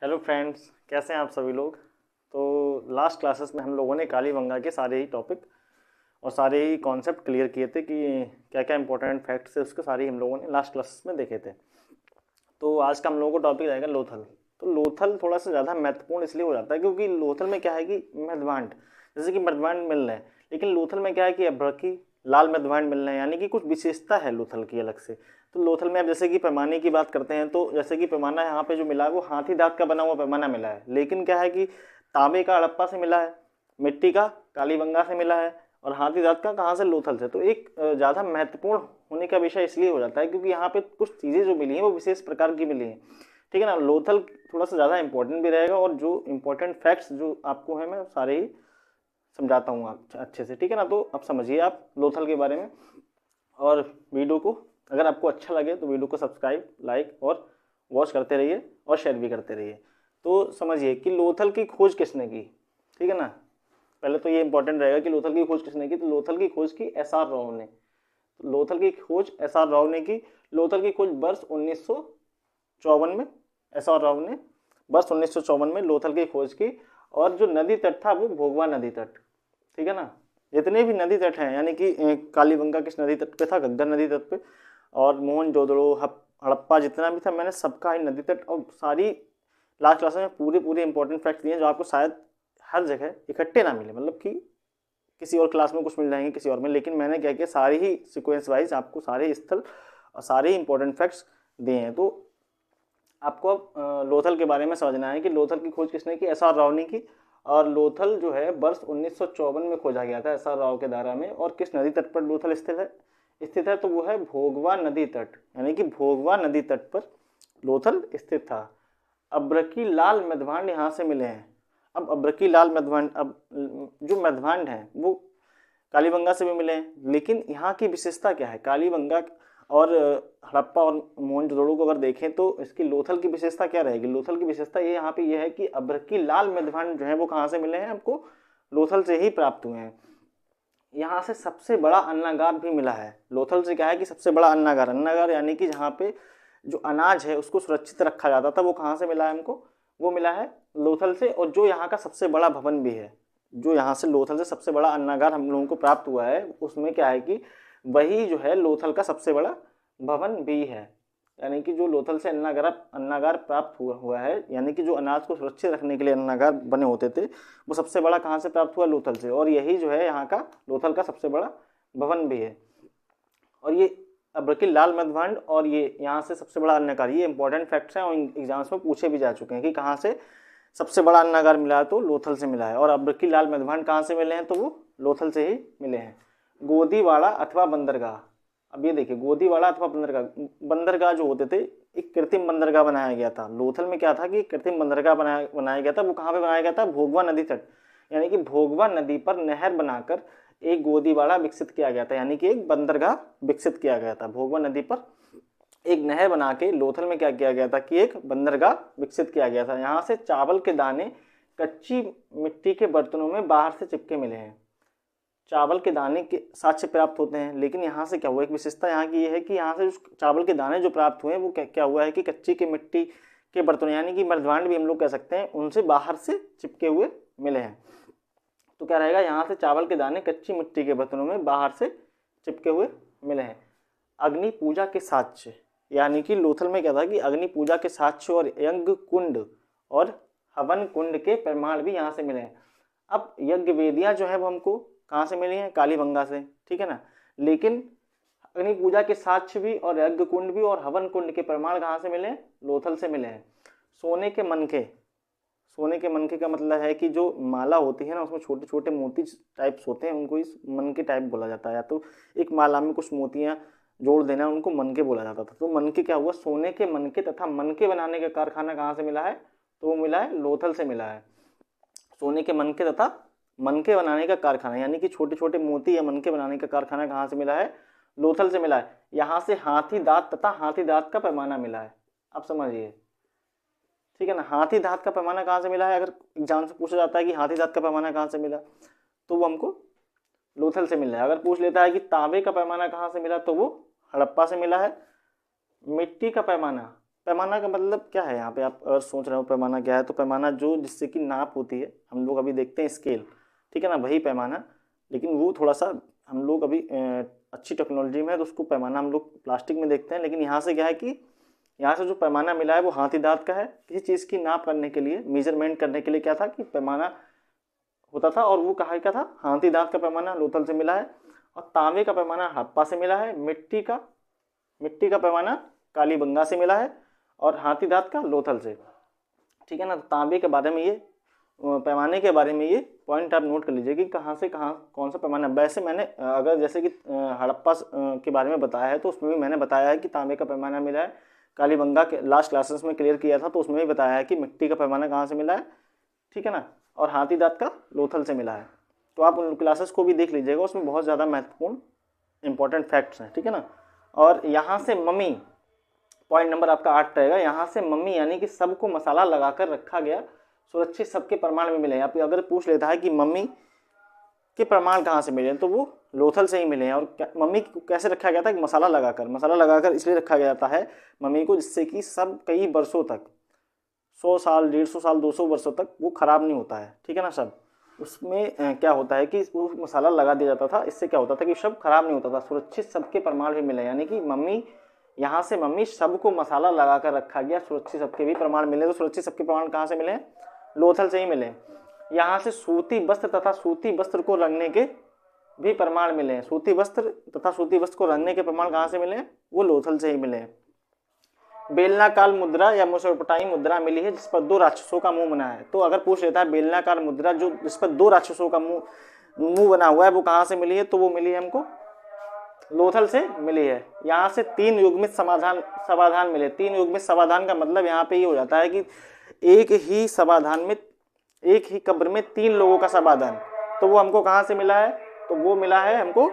Hello friends, कैसे हैं आप सभी लोग। तो लास्ट क्लासेस में हम लोगों ने कालीबंगा के सारे ही टॉपिक और सारे ही कॉन्सेप्ट क्लियर किए थे कि क्या क्या इंपॉर्टेंट फैक्ट्स है उसके सारे ही हम लोगों ने लास्ट क्लासेस में देखे थे। तो आज का हम लोगों को टॉपिक रहेगा लोथल। तो लोथल थोड़ा सा ज़्यादा महत्वपूर्ण इसलिए हो जाता है क्योंकि लोथल में क्या है कि मृदभांड, जैसे कि मृदभांड मिल रहे हैं, लेकिन लोथल में क्या है कि अभ्रकी लाल मृदभांड मिल रहे हैं, यानी कि कुछ विशेषता है लोथल की अलग से। तो लोथल में अब जैसे कि पैमाने की बात करते हैं तो जैसे कि पैमाना यहाँ पे जो मिला है वो हाथी दांत का बना हुआ पैमाना मिला है, लेकिन क्या है कि तांबे का हड़प्पा से मिला है, मिट्टी का कालीबंगा से मिला है और हाथी दांत का कहाँ से, लोथल से। तो एक ज़्यादा महत्वपूर्ण होने का विषय इसलिए हो जाता है क्योंकि यहाँ पे कुछ चीज़ें जो मिली हैं वो विशेष प्रकार की मिली हैं। ठीक है ना। लोथल थोड़ा सा ज़्यादा इंपॉर्टेंट भी रहेगा और जो इंपॉर्टेंट फैक्ट्स जो आपको है मैं सारे ही समझाता हूँ आप अच्छे से। ठीक है ना। तो अब समझिए आप लोथल के बारे में, और वीडियो को अगर आपको अच्छा लगे तो वीडियो को सब्सक्राइब, लाइक और वॉच करते रहिए और शेयर भी करते रहिए। तो समझिए कि लोथल की खोज किसने की। ठीक है ना। पहले तो ये इंपॉर्टेंट रहेगा कि लोथल की खोज किसने की। तो लोथल की खोज की एस आर राव ने। तो लोथल की खोज एस आर राव ने की। लोथल की खोज वर्ष 1954 में एस आर राव ने वर्ष 1954 में लोथल की खोज की। और जो नदी तट था वो भोगवा नदी तट। ठीक है ना। जितने भी नदी तट हैं, यानी कि कालीबंगा किस नदी तट पे था, घग्गर नदी तट पे, और मोहनजोदड़ो हड़प्पा जितना भी था मैंने सबका ही नदी तट, और सारी लास्ट क्लास में पूरे पूरे इंपॉर्टेंट फैक्ट्स दिए जो आपको शायद हर जगह इकट्ठे ना मिले, मतलब कि किसी और क्लास में कुछ मिल जाएंगे किसी और में, लेकिन मैंने क्या किया सारे ही सिक्वेंस वाइज आपको सारे स्थल और सारे ही इंपॉर्टेंट फैक्ट्स दिए हैं। तो आपको अब लोथल के बारे में समझना है कि लोथल की खोज किसने की, एस आर राव ने की। और लोथल जो है वर्ष 1954 में खोजा गया था एस आर राव के द्वारा में। और किस नदी तट पर लोथल स्थित है तो वो है भोगवा नदी तट, यानी कि भोगवा नदी तट पर लोथल स्थित था। अब्रकी लाल मृदभांड यहाँ से मिले हैं। अब अब्रकी लाल मृदभांड, अब जो मृदभांड हैं वो कालीबंगा से भी मिले हैं, लेकिन यहाँ की विशेषता क्या है, कालीबंगा और हड़प्पा और मोहनजोदड़ो को अगर देखें तो इसकी लोथल की विशेषता क्या रहेगी। लोथल की विशेषता ये यहाँ पे ये है कि अब्रकी लाल मृदभांड जो है वो कहाँ से मिले हैं, हमको लोथल से ही प्राप्त हुए हैं। यहाँ से सबसे बड़ा अन्नागार भी मिला है। लोथल से क्या है कि सबसे बड़ा अन्नागार यानी कि जहाँ पे जो अनाज है उसको सुरक्षित रखा जाता था वो कहाँ से मिला है हमको, वो मिला है लोथल से। और जो यहाँ का सबसे बड़ा भवन भी है, जो यहाँ से लोथल से सबसे बड़ा अन्नागार हम लोगों को प्राप्त हुआ है, उसमें क्या है कि वही जो है लोथल का सबसे बड़ा भवन भी है। यानी कि जो लोथल से अन्नागार प्राप्त हुआ है, यानी कि जो अनाज को सुरक्षित रखने के लिए अन्नागार बने होते थे, वो सबसे बड़ा कहाँ से प्राप्त हुआ, लोथल से। और यही जो है यहाँ का लोथल का सबसे बड़ा भवन भी है। और ये अब्रकी लाल मृदभांड और ये यहाँ से सबसे बड़ा अन्नागार, ये इंपॉर्टेंट फैक्ट्स हैं और एग्जाम्स में पूछे भी जा चुके हैं कि कहाँ से सबसे बड़ा अन्नागार मिला है तो लोथल से मिला है। और अब्रकी लाल मृदभांड कहाँ से मिले हैं तो वो लोथल से ही मिले हैं। गोदीवाड़ा अथवा बंदरगाह। अब ये देखिए गोदीवाड़ा अथवा बंदरगाह जो होते थे, एक कृत्रिम बंदरगाह बनाया गया था। लोथल में क्या था कि कृत्रिम बंदरगाह बनाया गया था। वो कहाँ पे बनाया गया था, भोगवा नदी तट, यानी कि भोगवा नदी पर नहर बनाकर एक गोदीवाड़ा विकसित किया गया था, यानी कि एक बंदरगाह विकसित किया गया था। भोगवा नदी पर एक नहर बना के लोथल में क्या किया गया था कि एक बंदरगाह विकसित किया गया था। यहाँ से चावल के दाने कच्ची मिट्टी के बर्तनों में बाहर से चिपके मिले हैं। चावल के दाने के साथ से प्राप्त होते हैं, लेकिन यहाँ से क्या हुआ, एक विशेषता यहाँ की ये है कि यहाँ से चावल के दाने जो प्राप्त हुए हैं वो क्या हुआ है कि कच्ची के मिट्टी के बर्तनों, यानी कि मृदभांड भी हम लोग कह सकते हैं, उनसे बाहर से चिपके हुए मिले हैं। तो क्या रहेगा, यहाँ से चावल के दाने कच्ची मिट्टी के बर्तनों में बाहर से चिपके हुए मिले हैं। अग्नि पूजा के साक्ष्य, यानी कि लोथल में क्या था कि अग्नि पूजा के साक्ष्य और यज्ञ कुंड और हवन कुंड के प्रमाण भी यहाँ से मिले हैं। अब यज्ञ वेदियाँ जो है वो हमको कहाँ से मिली हैं, कालीबंगा से। ठीक है ना। लेकिन अग्नि पूजा के साक्ष्य भी और यज्ञ कुंड भी और हवन कुंड के प्रमाण कहाँ से मिले हैं, लोथल से मिले हैं। सोने के मनके, सोने के मनके का मतलब है कि जो माला होती है ना उसमें छोटे छोटे मोती टाइप्स होते हैं, उनको इस मनके टाइप बोला जाता है। या तो एक माला में कुछ मोतियाँ जोड़ देना, उनको मनके बोला जाता था। तो मनके क्या हुआ, सोने के मनके तथा मनके बनाने का कारखाना कहाँ से मिला है, तो वो मिला है लोथल से मिला है। सोने के मनके तथा मनके बनाने का कारखाना, यानी कि छोटे छोटे मोती या मनके बनाने का कारखाना कहाँ से मिला है, लोथल से मिला है। यहाँ से हाथी दांत तथा हाथी दांत का पैमाना मिला है। अब समझिए। ठीक है ना। हाथी दांत का पैमाना कहाँ से मिला है, अगर एग्जाम से पूछा जाता है कि हाथी दांत का पैमाना कहाँ से मिला तो वो हमको लोथल से मिला है। अगर पूछ लेता है कि तांबे का पैमाना कहाँ से मिला तो वो हड़प्पा से मिला है। मिट्टी का पैमाना, पैमाना का मतलब क्या है यहाँ पे, आप अगर सोच रहे हो पैमाना क्या है, तो पैमाना जो जिससे कि नाप होती है, हम लोग अभी देखते हैं स्केल, ठीक है ना, वही पैमाना, लेकिन वो थोड़ा सा हम लोग अभी अच्छी टेक्नोलॉजी में है तो उसको पैमाना हम लोग प्लास्टिक में देखते हैं। लेकिन यहाँ से क्या है कि यहाँ से जो पैमाना मिला है वो हाथी दांत का है। किसी चीज़ की नाप करने के लिए, मेजरमेंट करने के लिए क्या था कि पैमाना होता था, और वो कहा क्या था, हाथी दांत का पैमाना लोथल से मिला है, और तांबे का पैमाना हड़प्पा से मिला है, मिट्टी का पैमाना कालीबंगा से मिला है, और हाथी दांत का लोथल से, ठीक है ना। तो तांबे के बारे में ये, पैमाने के बारे में ये पॉइंट आप नोट कर लीजिए कि कहाँ से कहाँ कौन सा पैमाना। वैसे मैंने अगर जैसे कि हड़प्पा के बारे में बताया है तो उसमें भी मैंने बताया है कि तांबे का पैमाना मिला है। कालीबंगा के लास्ट क्लासेस में क्लियर किया था तो उसमें भी बताया है कि मिट्टी का पैमाना कहाँ से मिला है, ठीक है ना, और हाथी दांत का लोथल से मिला है। तो आप उन क्लासेस को भी देख लीजिएगा, उसमें बहुत ज़्यादा महत्वपूर्ण इंपॉर्टेंट फैक्ट्स हैं, ठीक है ना। और यहाँ से मम्मी, पॉइंट नंबर आपका 8 रहेगा। यहाँ से मम्मी यानी कि सबको मसाला लगाकर रखा गया, सुरक्षित सबके प्रमाण में मिले। यहाँ पे अगर पूछ लेता है कि मम्मी के प्रमाण कहाँ से मिले, तो वो लोथल से ही मिले हैं। और मम्मी को कैसे रखा गया था, कि मसाला लगाकर इसलिए रखा गया जाता है मम्मी को, जिससे कि सब कई वर्षों तक, 100 साल, 150 साल, 200 वर्षों तक वो खराब नहीं होता है, ठीक है ना। सब उसमें क्या होता है कि वो मसाला लगा दिया जाता था, इससे क्या होता था कि सब खराब नहीं होता था, सुरक्षित सबके प्रमाण भी मिले। यानी कि मम्मी, यहाँ से मम्मी सबको मसाला लगा कर रखा गया, सुरक्षित सबके भी प्रमाण मिले। तो सुरक्षित सबके प्रमाण कहाँ से मिले, लोथल से ही मिले। यहाँ से सूती वस्त्र तथा सूती वस्त्र को रंगने के भी प्रमाण मिले। सूती वस्त्र तथा सूती वस्त्र को रंगने के प्रमाण कहाँ से मिले, वो लोथल से ही मिले। बेलनाकार मुद्रा या मुसलपटाई मुद्रा मिली है जिस पर 2 राक्षसों का मुंह बना है। तो अगर पूछ लेता है बेलनाकार मुद्रा जो जिस पर 2 राक्षसों का मुंह बना हुआ है वो कहाँ से मिली है, तो वो मिली है हमको लोथल से मिली है। यहाँ से 3 युग्मित समाधान मिले। 3 युग्मित समाधान का मतलब यहाँ पे ये हो जाता है कि एक ही समाधान में, एक ही कब्र में 3 लोगों का समाधान, तो वो हमको कहाँ से मिला है, तो वो मिला है हमको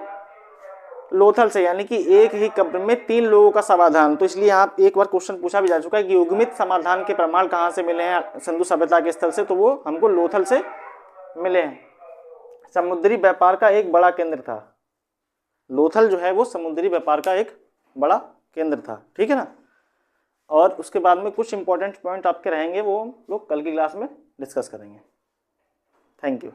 लोथल से। यानी कि एक ही कब्र में 3 लोगों का समाधान। तो इसलिए आप एक बार क्वेश्चन पूछा भी जा चुका है कि युग्मित समाधान के प्रमाण कहाँ से मिले हैं सिंधु सभ्यता के स्थल से, तो वो हमको लोथल से मिले हैं। समुद्री व्यापार का एक बड़ा केंद्र था। लोथल जो है वो समुद्री व्यापार का एक बड़ा केंद्र था, ठीक है ना। और उसके बाद में कुछ इंपॉर्टेंट पॉइंट आपके रहेंगे, वो हम लोग कल की क्लास में डिस्कस करेंगे। Thank you.